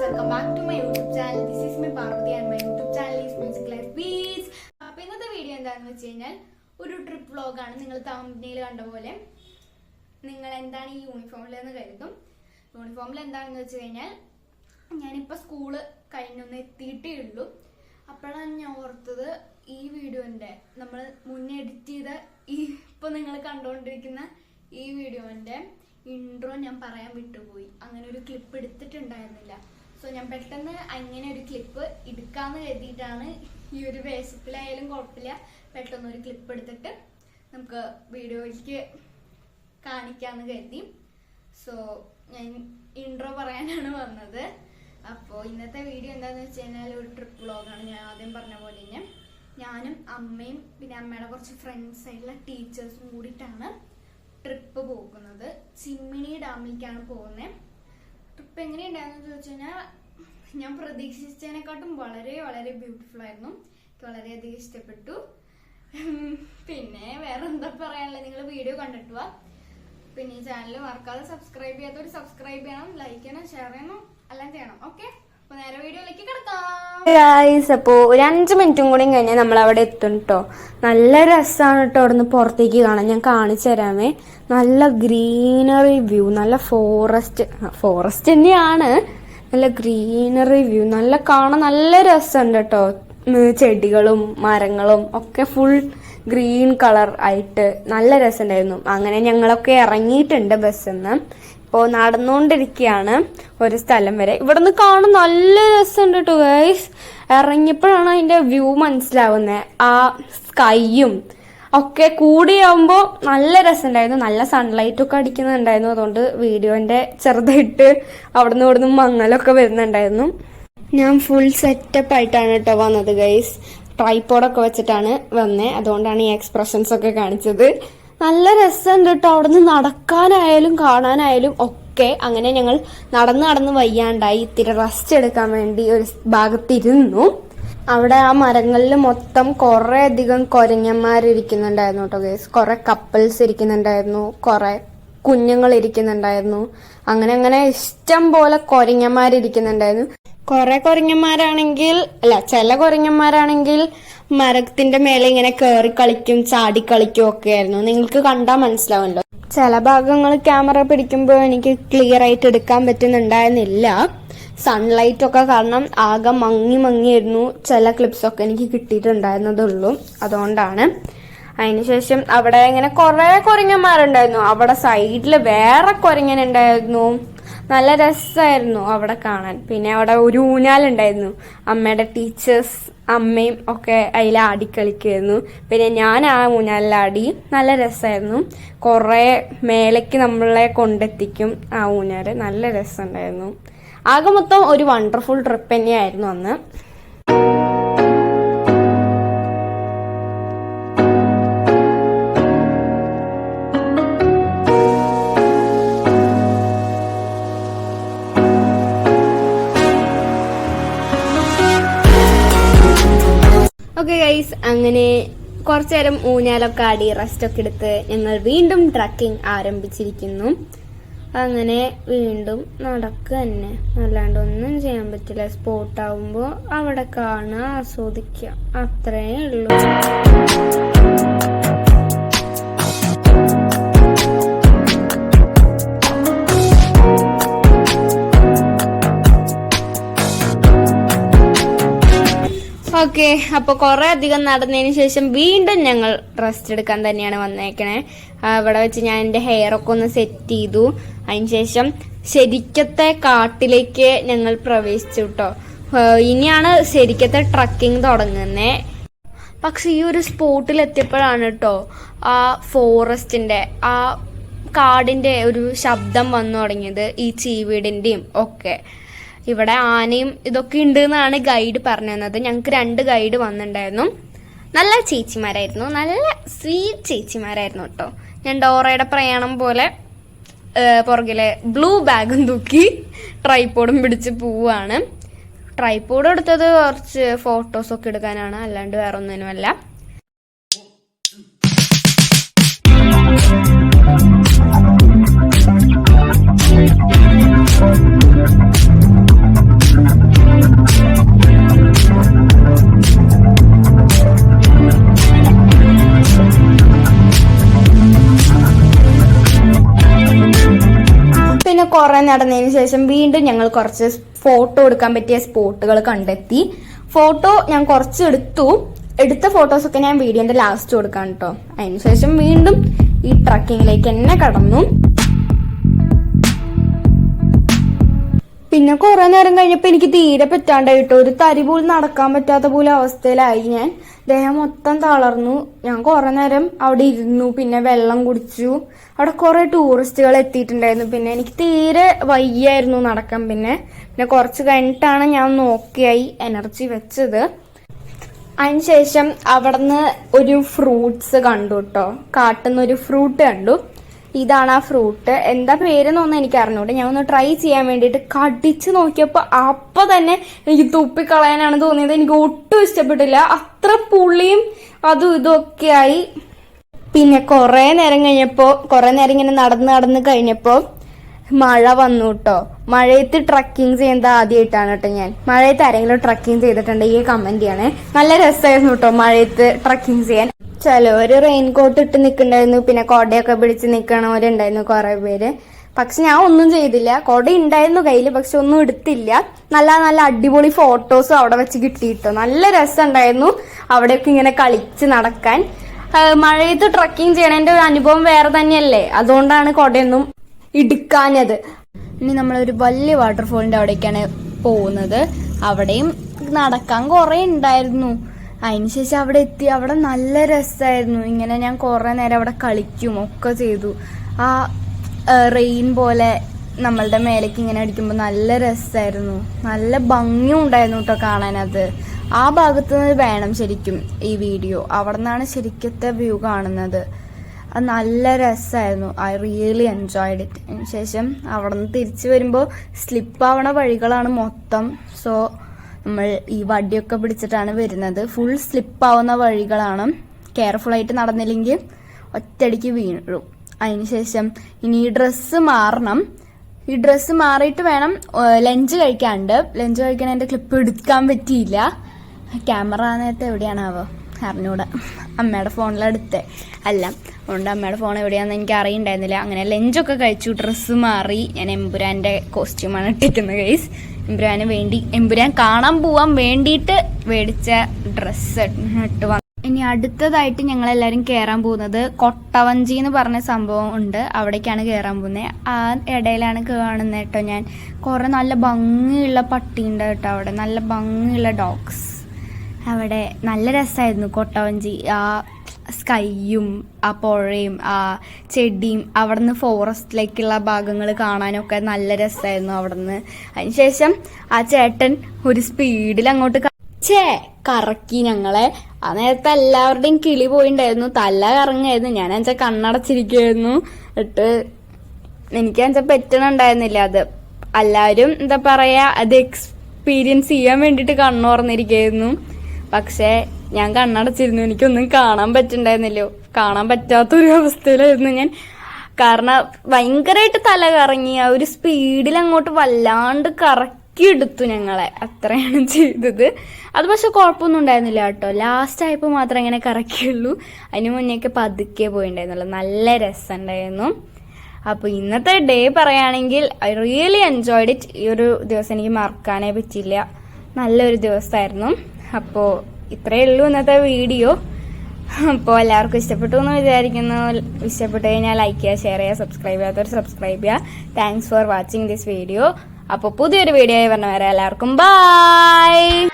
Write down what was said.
welcome back to my YouTube channel. This is my Parvati and my YouTube channel is Music Life Beats. അപ്പോൾ ഇന്നത്തെ video എന്താണെന്ന് വെച്ച് കഴിഞ്ഞാൽ ഒരു trip വ്ളോഗാണ്. നിങ്ങൾ തമ്പനെയിൽ കണ്ട പോലെ നിങ്ങൾ എന്താണ് ഈ യൂണിഫോമിൽ എന്ന് കരുതും. യൂണിഫോമിൽ എന്താണെന്ന് വെച്ച് കഴിഞ്ഞാൽ ഞാനിപ്പോൾ സ്കൂള് കഴിഞ്ഞൊന്ന് എത്തിയിട്ടേ ഉള്ളൂ. അപ്പോഴാണ് ഞാൻ ഓർത്തത് ഈ വീഡിയോൻ്റെ നമ്മൾ മുന്നേ എഡിറ്റ് ചെയ്ത ഇപ്പോൾ നിങ്ങൾ കണ്ടുകൊണ്ടിരിക്കുന്ന ഈ വീഡിയോൻ്റെ ഇൻട്രോ ഞാൻ പറയാൻ വിട്ടുപോയി. അങ്ങനെ ഒരു ക്ലിപ്പ് എടുത്തിട്ടുണ്ടായിരുന്നില്ല. സോ ഞാൻ പെട്ടെന്ന് അങ്ങനെ ഒരു ക്ലിപ്പ് എടുക്കാന്ന് കരുതിയിട്ടാണ് ഈ ഒരു വേഷത്തിലായാലും കുഴപ്പമില്ല പെട്ടെന്ന് ഒരു ക്ലിപ്പ് എടുത്തിട്ട് നമുക്ക് വീഡിയോയിലേക്ക് കാണിക്കാന്ന് കരുതി. സോ ഞാൻ ഇൻട്രോ പറയാനാണ് വന്നത്. അപ്പോൾ ഇന്നത്തെ വീഡിയോ എന്താണെന്ന് വെച്ച് കഴിഞ്ഞാൽ ഒരു ട്രിപ്പ് വ്ളോഗാണ്. ഞാൻ ആദ്യം പറഞ്ഞ പോലെ തന്നെ ഞാനും അമ്മയും പിന്നെ അമ്മയുടെ കുറച്ച് ഫ്രണ്ട്സ് ആയിട്ടുള്ള ടീച്ചേഴ്സും കൂടിയിട്ടാണ് ട്രിപ്പ് പോകുന്നത്. ചിമ്മിനി ഡാമിലേക്കാണ് പോകുന്നത്. ട്രിപ്പ് എങ്ങനെയുണ്ടായിരുന്നു ചോദിച്ചു കഴിഞ്ഞാൽ ഞാൻ പ്രതീക്ഷിച്ചതിനെക്കാട്ടും വളരെ വളരെ ബ്യൂട്ടിഫുൾ ആയിരുന്നു. എനിക്ക് വളരെയധികം ഇഷ്ടപ്പെട്ടു. പിന്നെ വേറെ എന്താ പറയാനുള്ളത്, നിങ്ങൾ വീഡിയോ കണ്ടിട്ട് വാ. പിന്നെ ഈ ചാനൽ മറക്കാതെ സബ്സ്ക്രൈബ് ചെയ്യാത്തവർ സബ്സ്ക്രൈബ് ചെയ്യണം, ലൈക്ക് ചെയ്യണം, ഷെയർ ചെയ്യണം, എല്ലാം ചെയ്യണം. ഓക്കെ, അപ്പൊ നേരെ വീഡിയോയിലേക്ക് കിടക്കാം. അപ്പോ ഒരു 5 മിനിറ്റും കൂടി കഴിഞ്ഞാൽ നമ്മൾ അവിടെ എത്തും കേട്ടോ. നല്ല രസമാണ് കേട്ടോ അവിടെ നിന്ന് പുറത്തേക്ക് കാണാൻ. ഞാൻ കാണിച്ചു തരാമേ. നല്ല ഗ്രീനറി വ്യൂ, നല്ല ഫോറസ്റ്റ് തന്നെയാണ്. നല്ല ഗ്രീനറി വ്യൂ, നല്ല കാണാൻ നല്ല രസമുണ്ട് കേട്ടോ. ചെടികളും മരങ്ങളും ഒക്കെ ഫുൾ ഗ്രീൻ കളർ ആയിട്ട് നല്ല രസമുണ്ടായിരുന്നു. അങ്ങനെ ഞങ്ങളൊക്കെ ഇറങ്ങിയിട്ടുണ്ട് ബസ്സിൽ നിന്ന്. ഇപ്പോൾ നടന്നുകൊണ്ടിരിക്കുകയാണ് ഒരു സ്ഥലം വരെ. ഇവിടെ നിന്ന് കാണാൻ നല്ല രസമുണ്ട് കേട്ടോ ഗൈസ്. ഇറങ്ങിയപ്പോഴാണ് അതിന്റെ വ്യൂ മനസ്സിലാവുന്നത്. ആ സ്കൈയും ഒക്കെ കൂടിയാവുമ്പോൾ നല്ല രസമുണ്ടായിരുന്നു. നല്ല സൺലൈറ്റ് ഒക്കെ അടിക്കുന്നുണ്ടായിരുന്നു. അതുകൊണ്ട് വീഡിയോന്റെ ചെറുതായിട്ട് അവിടെ നിന്ന് ഇവിടുന്ന് മങ്ങലൊക്കെ വരുന്നുണ്ടായിരുന്നു. ഞാൻ ഫുൾ സെറ്റപ്പ് ആയിട്ടാണ് കേട്ടോ വന്നത് ഗൈസ്. ട്രൈപോഡൊക്കെ വെച്ചിട്ടാണ് വന്നേ. അതുകൊണ്ടാണ് ഈ എക്സ്പ്രഷൻസ് ഒക്കെ കാണിച്ചത്. നല്ല രസമുണ്ട് കേട്ടോ. അവിടെ നിന്ന് നടക്കാനായാലും കാണാനായാലും ഒക്കെ. അങ്ങനെ ഞങ്ങൾ നടന്ന് വയ്യാണ്ടായി ഇത്തിരി റെസ്റ്റ് എടുക്കാൻ വേണ്ടി ഒരു ഭാഗത്തിരുന്നു. അവിടെ ആ മരങ്ങളിൽ മൊത്തം കുറെ അധികം കുരങ്ങന്മാരിരിക്കുന്നുണ്ടായിരുന്നു കേട്ടോ ഗൈസ്. കുറെ കപ്പിൾസ് ഇരിക്കുന്നുണ്ടായിരുന്നു, കുറെ കുഞ്ഞുങ്ങൾ ഇരിക്കുന്നുണ്ടായിരുന്നു. അങ്ങനെ ഇഷ്ടം പോലെ കുരങ്ങന്മാരിരിക്കുന്നുണ്ടായിരുന്നു. കുറെ കുരങ്ങന്മാരാണെങ്കിൽ ചില കുരങ്ങന്മാരാണെങ്കിൽ മരത്തിന്റെ മേലെ ഇങ്ങനെ കേറി കളിക്കും, ചാടി കളിക്കും ഒക്കെ ആയിരുന്നു. നിങ്ങൾക്ക് കണ്ടാൽ മനസ്സിലാവുമല്ലോ. ചില ഭാഗങ്ങൾ ക്യാമറ പിടിക്കുമ്പോൾ എനിക്ക് ക്ലിയർ ആയിട്ട് എടുക്കാൻ പറ്റുന്നുണ്ടായിരുന്നില്ല. സൺലൈറ്റ് ഒക്കെ കാരണം ആകെ മങ്ങിയായിരുന്നു. ചില ക്ലിപ്സ് ഒക്കെ എനിക്ക് കിട്ടിയിട്ടുണ്ടായിരുന്നതുള്ളൂ. അതുകൊണ്ടാണ്. അതിനുശേഷം അവിടെ ഇങ്ങനെ കുറെ കുരങ്ങന്മാരുണ്ടായിരുന്നു. അവിടെ സൈഡില് വേറെ കുരങ്ങനുണ്ടായിരുന്നു. നല്ല രസമായിരുന്നു അവിടെ കാണാൻ. പിന്നെ അവിടെ ഒരു ഊഞ്ഞാലുണ്ടായിരുന്നു. അമ്മയുടെ ടീച്ചേഴ്സ് അമ്മയും ഒക്കെ അതിൽ ആടിക്കളിക്കുമായിരുന്നു. പിന്നെ ഞാൻ ആ ഊഞ്ഞാലിലാടി. നല്ല രസമായിരുന്നു. കുറെ മേലേക്ക് നമ്മളെ കൊണ്ടെത്തിക്കും ആ ഊഞ്ഞാല്. നല്ല രസമുണ്ടായിരുന്നു. ആകെ മൊത്തം ഒരു വണ്ടർഫുൾ ട്രിപ്പ് തന്നെയായിരുന്നു അന്ന്. ഓക്കെ ഗൈസ്, അങ്ങനെ കുറച്ചു നേരം ഊഞ്ഞാലൊക്കെ ആടി റെസ്റ്റ് ഒക്കെ എടുത്ത് ഞങ്ങൾ വീണ്ടും ട്രക്കിംഗ് ആരംഭിച്ചിരിക്കുന്നു. അങ്ങനെ വീണ്ടും നടക്കുക തന്നെ, അല്ലാണ്ട് ഒന്നും ചെയ്യാൻ പറ്റില്ല. സ്പോട്ടാവുമ്പോൾ അവിടെ കാണുക, ആസ്വദിക്കുക, അത്രേ ഉള്ളൂ. ഓക്കെ, അപ്പൊ കുറെ അധികം നടന്നതിന് ശേഷം വീണ്ടും ഞങ്ങൾ റെസ്റ്റ് എടുക്കാൻ തന്നെയാണ് വന്നേക്കണേ. അവിടെ വെച്ച് ഞാൻ എന്റെ ഹെയർ ഒക്കെ ഒന്ന് സെറ്റ് ചെയ്തു. അതിനുശേഷം ശരിക്കത്തെ കാട്ടിലേക്ക് ഞങ്ങൾ പ്രവേശിച്ചു കേട്ടോ. ഇനിയാണ് ശരിക്കത്തെ ട്രക്കിംഗ് തുടങ്ങുന്നേ. പക്ഷെ ഈ ഒരു സ്പോട്ടിൽ എത്തിയപ്പോഴാണ് കേട്ടോ ആ ഫോറസ്റ്റിന്റെ ആ കാടിന്റെ ഒരു ശബ്ദം വന്നു തുടങ്ങിയത്. ഈ ചീവീടിന്റെയും ഒക്കെ. ഇവിടെ ആനയും ഇതൊക്കെ ഉണ്ട് എന്നാണ് ഗൈഡ് പറഞ്ഞു തന്നത്. ഞങ്ങൾക്ക് 2 ഗൈഡ് വന്നിട്ടുണ്ടായിരുന്നു. നല്ല ചേച്ചിമാരായിരുന്നു, നല്ല സ്വീറ്റ് ചേച്ചിമാരായിരുന്നു കേട്ടോ. ഞാൻ ഡോറയുടെ പ്രയാണം പോലെ പുറകിലെ ബ്ലൂ ബാഗും തൂക്കി ട്രൈപോഡും പിടിച്ച് പോവാണ്. ട്രൈപോഡ് എടുത്തത് കുറച്ച് ഫോട്ടോസൊക്കെ എടുക്കാനാണ്, അല്ലാണ്ട് വേറെ ഒന്നിനുമല്ല. കുറെ നടന്നതിന് ശേഷം വീണ്ടും ഞങ്ങൾ കുറച്ച് ഫോട്ടോ എടുക്കാൻ പറ്റിയ സ്പോട്ടുകൾ കണ്ടെത്തി. ഫോട്ടോ ഞാൻ കുറച്ച് എടുത്ത ഫോട്ടോസ് ഒക്കെ ഞാൻ വീഡിയോന്റെ ലാസ്റ്റ് കൊടുക്കാം കേട്ടോ. അതിനുശേഷം വീണ്ടും ഈ ട്രക്കിങ്ങിലേക്ക് തന്നെ കടന്നു. പിന്നെ കുറെ നേരം കഴിഞ്ഞപ്പോ എനിക്ക് തീരെ പറ്റാണ്ടായിട്ടോ, ഒരു തരി പോലും നടക്കാൻ പറ്റാത്ത പോലെ അവസ്ഥയിലായി ഞാൻ. ദേഹം മൊത്തം തളർന്നു. ഞാൻ കുറെ നേരം അവിടെ ഇരുന്നു, പിന്നെ വെള്ളം കുടിച്ചു. അവിടെ കുറെ ടൂറിസ്റ്റുകൾ എത്തിയിട്ടുണ്ടായിരുന്നു. പിന്നെ എനിക്ക് തീരെ വയ്യായിരുന്നു നടക്കാൻ. പിന്നെ കുറച്ച് കഴിഞ്ഞിട്ടാണ് ഞാൻ നോക്കിയായി എനർജി വെച്ചത്. അതിനുശേഷം അവിടുന്ന് ഒരു ഫ്രൂട്ട്സ് കണ്ടു കേട്ടോ. കാട്ടുന്ന ഒരു ഫ്രൂട്ട് കണ്ടു. ഇതാണ് ആ ഫ്രൂട്ട്. എന്താ പേരെന്നൊന്നും എനിക്ക് അറിഞ്ഞൂടെ. ഞാൻ ഒന്ന് ട്രൈ ചെയ്യാൻ വേണ്ടിയിട്ട് കടിച്ചു നോക്കിയപ്പോ അപ്പൊ തന്നെ എനിക്ക് തുപ്പിക്കളയാനാണ് തോന്നിയത്. എനിക്ക് ഒട്ടും ഇഷ്ടപ്പെട്ടില്ല. അത്ര പുളിയും അതും ഇതൊക്കെ ആയി. പിന്നെ കുറെ നേരം ഇങ്ങനെ നടന്ന് കഴിഞ്ഞപ്പോ മഴ വന്നു കേട്ടോ. മഴയത്ത് ട്രക്കിങ് ചെയ്യുന്നത് ആദ്യമായിട്ടാണ് കേട്ടോ ഞാൻ. മഴയത്ത് ആരെങ്കിലും ട്രക്കിങ് ചെയ്തിട്ടുണ്ടെങ്കിൽ കമന്റ് ചെയ്യണേ. നല്ല രസമായിരുന്നു കേട്ടോ മഴയത്ത് ട്രക്കിങ് ചെയ്യാൻ. ചിലവര് റെയിൻകോട്ട് ഇട്ട് നിൽക്കണ്ടായിരുന്നു, പിന്നെ കൊടയൊക്കെ പിടിച്ച് നിൽക്കണവരുണ്ടായിരുന്നു കുറെ പേര്. പക്ഷെ ഞാൻ ഒന്നും ചെയ്തില്ല. കൊട ഉണ്ടായിരുന്നു കയ്യില്, പക്ഷെ ഒന്നും എടുത്തില്ല. നല്ല അടിപൊളി ഫോട്ടോസും അവിടെ വെച്ച് കിട്ടിയിട്ടോ. നല്ല രസം ഉണ്ടായിരുന്നു അവിടെയൊക്കെ ഇങ്ങനെ കളിച്ച് നടക്കാൻ. മഴയത്ത് ട്രക്കിങ് ചെയ്യണതിന്റെ ഒരു അനുഭവം വേറെ തന്നെയല്ലേ. അതുകൊണ്ടാണ് കൊടയൊന്നും എടുക്കാഞ്ഞത്. ഇനി നമ്മളൊരു വലിയ വാട്ടർഫോളിന്റെ അവിടേക്കാണ് പോകുന്നത്. അവിടെയും നടക്കാൻ കുറെ ഉണ്ടായിരുന്നു. അതിനുശേഷം അവിടെ എത്തി. അവിടെ നല്ല രസമായിരുന്നു. ഇങ്ങനെ ഞാൻ കുറെ നേരം അവിടെ കളിക്കും ഒക്കെ ചെയ്തു. ആ റെയിൻ പോലെ നമ്മളുടെ മേലേക്ക് ഇങ്ങനെ അടിക്കുമ്പോൾ നല്ല രസമായിരുന്നു. നല്ല ഭംഗിയും ഉണ്ടായിരുന്നു കേട്ടോ കാണാനത്. ആ ഭാഗത്ത് നിന്ന് വേണം ശരിക്കും ഈ വീഡിയോ. അവിടെ നിന്നാണ് ശരിക്കത്തെ വ്യൂ കാണുന്നത്. അത് നല്ല രസമായിരുന്നു. I really enjoyed it. അതിനുശേഷം അവിടെ നിന്ന് തിരിച്ചു വരുമ്പോൾ സ്ലിപ്പാവണ വഴികളാണ് മൊത്തം. സോ നമ്മൾ ഈ വടിയൊക്കെ പിടിച്ചിട്ടാണ് വരുന്നത്. ഫുൾ സ്ലിപ്പാവുന്ന വഴികളാണ്. കെയർഫുൾ ആയിട്ട് നടന്നില്ലെങ്കിൽ ഒറ്റയടിക്ക് വീഴും. അതിനുശേഷം ഇനി ഈ ഡ്രസ്സ് മാറണം. ഈ ഡ്രസ്സ് മാറിയിട്ട് വേണം ലഞ്ച് കഴിക്കാണ്ട്. ലഞ്ച് കഴിക്കാൻ എൻ്റെ ക്ലിപ്പ് എടുക്കാൻ പറ്റിയില്ല. ക്യാമറ നേരത്തെ എവിടെയാണാവോ അറിഞ്ഞൂടെ. അമ്മയുടെ ഫോണിലെടുത്തേ അല്ല. അതുകൊണ്ട് അമ്മയുടെ ഫോൺ എവിടെയാണെന്ന് എനിക്ക് അറിയണ്ടായിരുന്നില്ല. അങ്ങനെ ലഞ്ചൊക്കെ കഴിച്ചു, ഡ്രസ്സ് മാറി. ഞാൻ എമ്പുരാന്റെ കോസ്റ്റ്യൂമാണ് ഇട്ടിരിക്കുന്നത് ഗൈസ്. എമ്പുരാൻ കാണാൻ പോവാൻ വേണ്ടിയിട്ട് മേടിച്ച ഡ്രസ്സ് ഇട്ട് വന്നു. ഇനി അടുത്തതായിട്ട് ഞങ്ങളെല്ലാവരും കയറാൻ പോകുന്നത് കൊട്ടവഞ്ചി എന്ന് പറഞ്ഞ സംഭവം ഉണ്ട്. അവിടേക്കാണ് കയറാൻ പോകുന്നത്. ആ ഇടയിലാണ് കാണുന്നത് കേട്ടോ ഞാൻ. കുറെ നല്ല ഭംഗിയുള്ള പട്ടിയുണ്ട് കേട്ടോ അവിടെ. നല്ല ഭംഗിയുള്ള ഡോഗ്സ്. അവിടെ നല്ല രസമായിരുന്നു കൊട്ടവഞ്ചി. ആ സ്കൈയും ആ പുഴയും ആ ചെടിയും അവിടുന്ന് ഫോറസ്റ്റിലേക്കുള്ള ഭാഗങ്ങൾ കാണാനൊക്കെ നല്ല രസമായിരുന്നു അവിടുന്ന്. അതിനുശേഷം ആ ചേട്ടൻ ഒരു സ്പീഡിൽ അങ്ങോട്ട് കറക്കി ഞങ്ങളെ. ആ നേരത്തെ എല്ലാവരുടെയും കിളി പോയിണ്ടായിരുന്നു, തല കറങ്ങായിരുന്നു. ഞാൻ എന്നുവെച്ചാൽ കണ്ണടച്ചിരിക്കുമായിരുന്നു. എനിക്ക് പറ്റണുണ്ടായിരുന്നില്ല അത്. എല്ലാവരും എന്താ പറയാ അത് എക്സ്പീരിയൻസ് ചെയ്യാൻ വേണ്ടിയിട്ട് കണ്ണുറന്നിരിക്കുന്നു. പക്ഷെ ഞാൻ കണ്ണടച്ചിരുന്നു. എനിക്കൊന്നും കാണാൻ പറ്റുന്നുണ്ടായിരുന്നില്ലോ. കാണാൻ പറ്റാത്തൊരു അവസ്ഥയിലായിരുന്നു ഞാൻ. കാരണം ഭയങ്കരമായിട്ട് തല കറങ്ങി. ആ ഒരു സ്പീഡിൽ അങ്ങോട്ട് വല്ലാണ്ട് കറക്കിയെടുത്തു ഞങ്ങളെ. അത്രയാണ് ചെയ്തത്. അത് പക്ഷെ കുഴപ്പമൊന്നും ഉണ്ടായിരുന്നില്ല കേട്ടോ. ലാസ്റ്റ് ആയപ്പോൾ മാത്രമേ ഇങ്ങനെ കറക്കിയുള്ളൂ. അതിന് മുന്നേക്ക് പതുക്കെ പോയിണ്ടായിരുന്നുള്ളൂ. നല്ല രസമുണ്ടായിരുന്നു. അപ്പോൾ ഇന്നത്തെ ഡേ പറയുകയാണെങ്കിൽ ഐ റിയലി എൻജോയ്ഡ് ഇറ്റ്. ഈ ഒരു ദിവസം എനിക്ക് മറക്കാനേ പറ്റില്ല. നല്ലൊരു ദിവസമായിരുന്നു. അപ്പോൾ ഇത്രയേ ഉള്ളൂ ഇന്നത്തെ വീഡിയോ. അപ്പോൾ എല്ലാവർക്കും ഇഷ്ടപ്പെട്ടു എന്ന് വിചാരിക്കുന്നു. ഇഷ്ടപ്പെട്ടു കഴിഞ്ഞാൽ ലൈക്ക് ചെയ്യുക, ഷെയർ ചെയ്യുക, സബ്സ്ക്രൈബ് ചെയ്യാത്തവർ സബ്സ്ക്രൈബ് ചെയ്യുക. Thanks for watching this video. അപ്പോൾ പുതിയൊരു വീഡിയോ ആയി പറഞ്ഞ വരെ എല്ലാവർക്കും ബൈ.